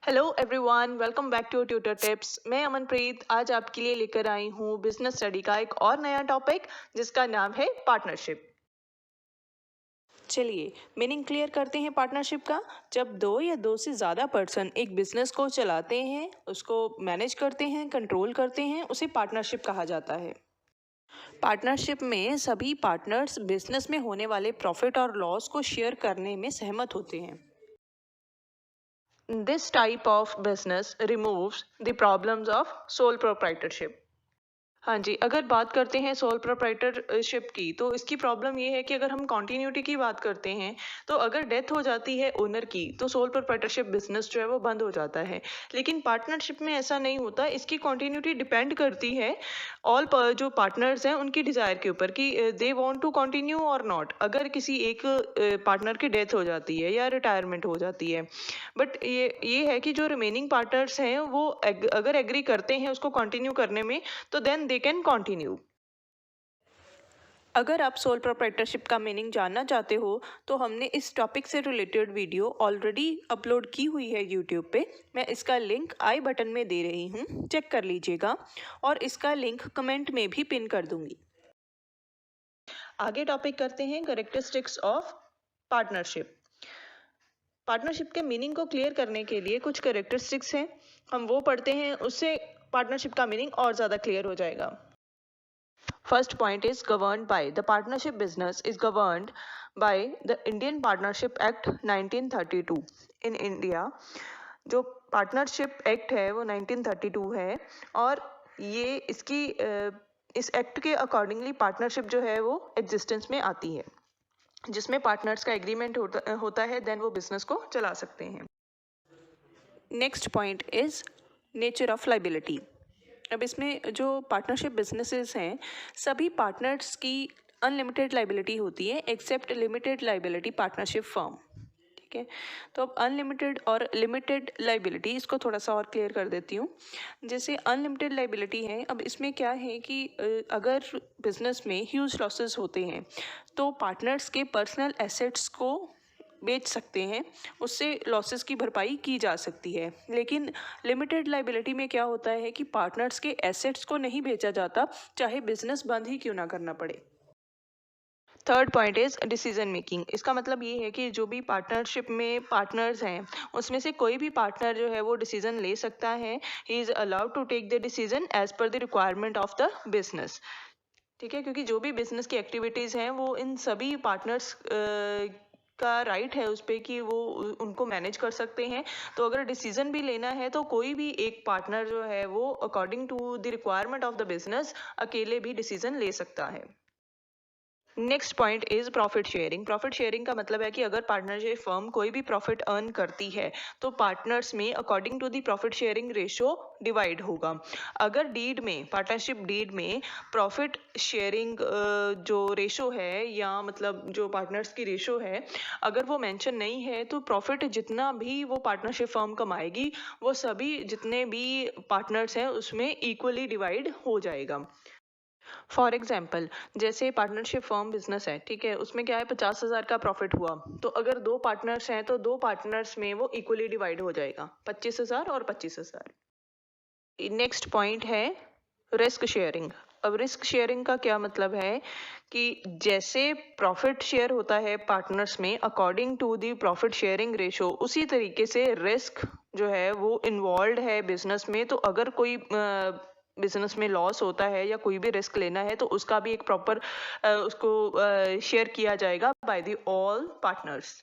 Hello everyone, welcome back to tutor tips. मैं अमनप्रीत आज आपके लिए लेकर आई हूँ बिजनेस स्टडी का एक और नया टॉपिक जिसका नाम है पार्टनरशिप। चलिए मीनिंग क्लियर करते हैं पार्टनरशिप का। जब दो या दो से ज़्यादा पर्सन एक बिजनेस को चलाते हैं, उसको मैनेज करते हैं, कंट्रोल करते हैं, उसे पार्टनरशिप कहा जाता है। पार्टनरशिप में सभी पार्टनर्स बिजनेस में होने वाले प्रॉफिट और लॉस को शेयर करने में सहमत होते हैं। This type of business removes the problems of sole proprietorship. हाँ जी, अगर बात करते हैं सोल प्रोप्राइटरशिप की, तो इसकी प्रॉब्लम ये है कि अगर हम कॉन्टिन्यूटी की बात करते हैं, तो अगर डेथ हो जाती है ओनर की, तो सोल प्रोप्राइटरशिप बिजनेस जो है वो बंद हो जाता है। लेकिन पार्टनरशिप में ऐसा नहीं होता, इसकी कॉन्टिन्यूटी डिपेंड करती है जो पार्टनर्स हैं उनकी डिज़ायर के ऊपर कि दे वांट टू कंटिन्यू और नॉट। अगर किसी एक पार्टनर की डेथ हो जाती है या रिटायरमेंट हो जाती है, बट ये है कि जो रिमेनिंग पार्टनर्स हैं वो अगर एग्री करते हैं उसको कंटिन्यू करने में, तो देन दे कैन कंटिन्यू। अगर आप सोल प्रोप्राइटरशिप का मीनिंग जानना चाहते हो तो हमने इस टॉपिक से रिलेटेड वीडियो ऑलरेडी अपलोड की हुई है यूट्यूब पे। मैं इसका लिंक आई बटन में दे रही हूँ, चेक कर लीजिएगा, और इसका लिंक कमेंट में भी पिन कर दूंगी। आगे टॉपिक करते हैं कैरेक्टरिस्टिक्स ऑफ पार्टनरशिप। पार्टनरशिप के मीनिंग को क्लियर करने के लिए कुछ कैरेक्टरिस्टिक्स हैं, हम वो पढ़ते हैं, उससे पार्टनरशिप का मीनिंग और ज़्यादा क्लियर हो जाएगा। First point is governed bye. The partnership business is governed by the Indian partnership act 1932। In India जो पार्टनरशिप एक्ट है वो 1932 है, और ये इस एक्ट के अकॉर्डिंगली पार्टनरशिप जो है वो एग्जिस्टेंस में आती है, जिसमें पार्टनर्स का एग्रीमेंट होता है, देन वो बिजनेस को चला सकते हैं। Next point is nature of liability. अब इसमें जो पार्टनरशिप बिजनेसेस हैं, सभी पार्टनर्स की अनलिमिटेड लाइबिलिटी होती है except limited liability partnership firm. ठीक है, तो अब अनलिमिटेड और लिमिटेड लाइबिलिटी, इसको थोड़ा सा और क्लियर कर देती हूँ। जैसे अनलिमिटेड लाइबिलिटी है, अब इसमें क्या है कि अगर बिजनेस में ह्यूज लॉसेस होते हैं तो पार्टनर्स के पर्सनल एसेट्स को बेच सकते हैं, उससे लॉसेस की भरपाई की जा सकती है। लेकिन लिमिटेड लाइबिलिटी में क्या होता है कि पार्टनर्स के एसेट्स को नहीं बेचा जाता, चाहे बिजनेस बंद ही क्यों ना करना पड़े। Third point is decision making. इसका मतलब ये है कि जो भी पार्टनरशिप में पार्टनर्स हैं उसमें से कोई भी पार्टनर जो है वो डिसीजन ले सकता है। He is allowed to take the decision as per the requirement of the business. ठीक है, क्योंकि जो भी बिजनेस की एक्टिविटीज़ हैं वो इन सभी पार्टनर्स का राइट है उस पर कि वो उनको मैनेज कर सकते हैं। तो अगर डिसीजन भी लेना है तो कोई भी एक पार्टनर जो है वो according to the requirement of the business अकेले भी डिसीजन ले सकता है। Next point is profit sharing. Profit sharing का मतलब है कि अगर पार्टनरशिप फर्म कोई भी प्रॉफिट अर्न करती है तो पार्टनर्स में according to the profit sharing ratio divide होगा। अगर डीड में, पार्टनरशिप डीड में प्रॉफिट शेयरिंग जो रेशो है, या मतलब जो पार्टनर्स की रेशो है, अगर वो मेंशन नहीं है तो प्रॉफिट जितना भी वो पार्टनरशिप फर्म कमाएगी वो सभी जितने भी पार्टनर्स हैं उसमें इक्वली डिवाइड हो जाएगा। फॉर एग्जाम्पल, जैसे पार्टनरशिप फर्म बिजनेस है, ठीक है, उसमें क्या है 50,000 का प्रॉफिट हुआ, तो अगर दो पार्टनर्स हैं तो दो पार्टनर्स में वो इक्वली डिवाइड हो जाएगा, 25,000 और 25,000। नेक्स्ट पॉइंट है रिस्क शेयरिंग। अब रिस्क शेयरिंग का क्या मतलब है कि जैसे प्रॉफिट शेयर होता है पार्टनर्स में according to the profit sharing ratio, उसी तरीके से रिस्क जो है वो इन्वॉल्व है बिजनेस में। तो अगर कोई बिजनेस में लॉस होता है या कोई भी रिस्क लेना है तो उसका भी एक प्रॉपर उसको शेयर किया जाएगा by the all partners.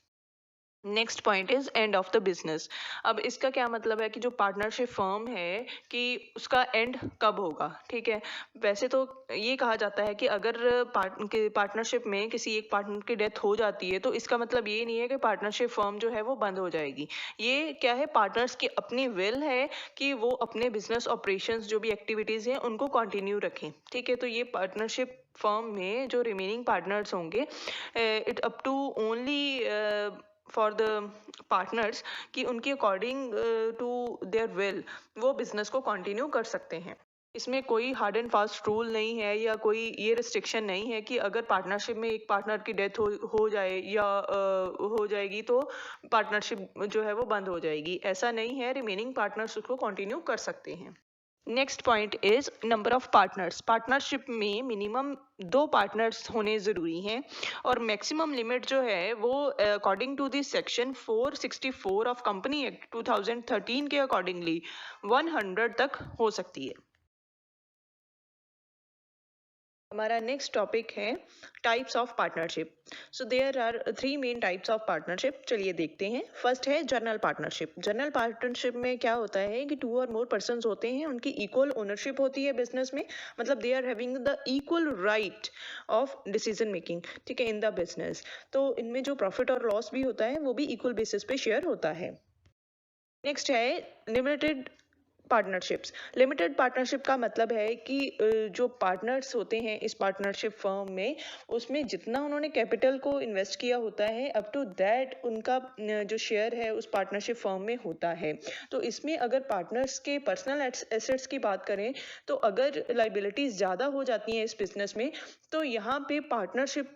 Next point is end of the business. अब इसका क्या मतलब है कि जो पार्टनरशिप फर्म है कि उसका एंड कब होगा। ठीक है, वैसे तो ये कहा जाता है कि अगर पार्टनरशिप में किसी एक पार्टनर की डेथ हो जाती है तो इसका मतलब ये नहीं है कि पार्टनरशिप फर्म जो है वो बंद हो जाएगी। ये क्या है, पार्टनर्स की अपनी विल है कि वो अपने बिजनेस ऑपरेशंस जो भी एक्टिविटीज़ हैं उनको कंटिन्यू रखें। ठीक है, तो ये पार्टनरशिप फर्म में जो रिमेनिंग पार्टनर्स होंगे, it up to only for the partners कि उनके अकॉर्डिंग टू देयर विल वो बिजनेस को कंटिन्यू कर सकते हैं। इसमें कोई हार्ड एंड फास्ट रूल नहीं है या कोई ये रिस्ट्रिक्शन नहीं है कि अगर पार्टनरशिप में एक पार्टनर की डेथ हो जाए या हो जाएगी तो पार्टनरशिप जो है वो बंद हो जाएगी। ऐसा नहीं है, रिमेनिंग पार्टनर्स उसको कंटिन्यू कर सकते हैं। Next point is number of partners. Partnership में मिनिमम 2 पार्टनर्स होने ज़रूरी हैं और मैक्सिमम लिमिट जो है वो according to this section 464 of company act 2013 के अकॉर्डिंगली 100 तक हो सकती है। हमारा नेक्स्ट टॉपिक है types of partnership. So there are 3 main types of partnership. चलिए देखते हैं। फर्स्ट है जनरल पार्टनरशिप। जनरल पार्टनरशिप में क्या होता है कि 2 और मोर पर्सन्स होते हैं, उनकी इक्वल ओनरशिप होती है बिजनेस में, मतलब they are having the equal right of decision making, ठीक है, इन द बिजनेस। तो इनमें जो प्रॉफिट और लॉस भी होता है वो भी इक्वल बेसिस पे शेयर होता है। नेक्स्ट है लिमिटेड पार्टनरशिप्स। लिमिटेड पार्टनरशिप का मतलब है कि जो पार्टनर्स होते हैं इस पार्टनरशिप फर्म में, उसमें जितना उन्होंने कैपिटल को इन्वेस्ट किया होता है अप टू दैट उनका जो शेयर है उस पार्टनरशिप फर्म में होता है। तो इसमें अगर पार्टनर्स के पर्सनल एसेट्स की बात करें तो अगर लाइबिलिटीज ज़्यादा हो जाती हैं इस बिजनेस में, तो यहाँ पे पार्टनरशिप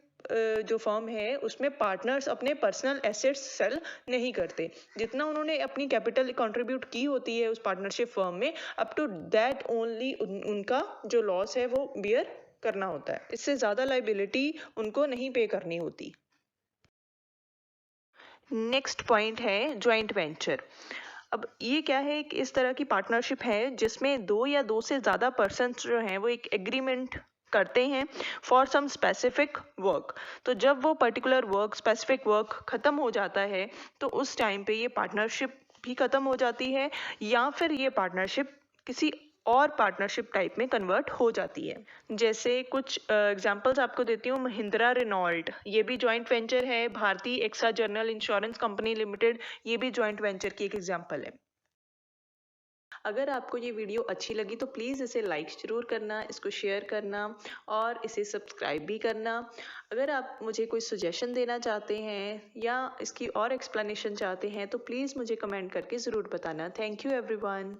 जो फर्म है उसमें पार्टनर्स अपने पर्सनल एसेट्स सेल नहीं करते। जितना उन्होंने अपनी कैपिटल कंट्रीब्यूट की होती है उस पार्टनरशिप फर्म में, अप टू दैट ओनली उनका जो लॉस है वो बियर करना होता है। इससे ज़्यादा लाइबिलिटी उनको नहीं पे करनी होती। नेक्स्ट पॉइंट है ज्वाइंट वेंचर। अब ये क्या है, एक इस तरह की पार्टनरशिप है जिसमें 2 या 2 से ज़्यादा पर्सन्स जो हैं वो एक एग्रीमेंट करते हैं फॉर सम स्पेसिफिक वर्क। तो जब वो पर्टिकुलर वर्क, स्पेसिफिक वर्क ख़त्म हो जाता है तो उस टाइम पे ये पार्टनरशिप भी ख़त्म हो जाती है या फिर ये पार्टनरशिप किसी और पार्टनरशिप टाइप में कन्वर्ट हो जाती है। जैसे कुछ एग्जांपल्स आपको देती हूँ। महिंद्रा रेनॉल्ट, ये भी जॉइंट वेंचर है। Bharatiya AXA general insurance company limited, ये भी जॉइंट वेंचर की एक एग्जांपल है। अगर आपको ये वीडियो अच्छी लगी तो प्लीज़ इसे लाइक ज़रूर करना, इसको शेयर करना और इसे सब्सक्राइब भी करना। अगर आप मुझे कोई सजेशन देना चाहते हैं या इसकी और एक्सप्लेनेशन चाहते हैं तो प्लीज़ मुझे कमेंट करके ज़रूर बताना। Thank you everyone.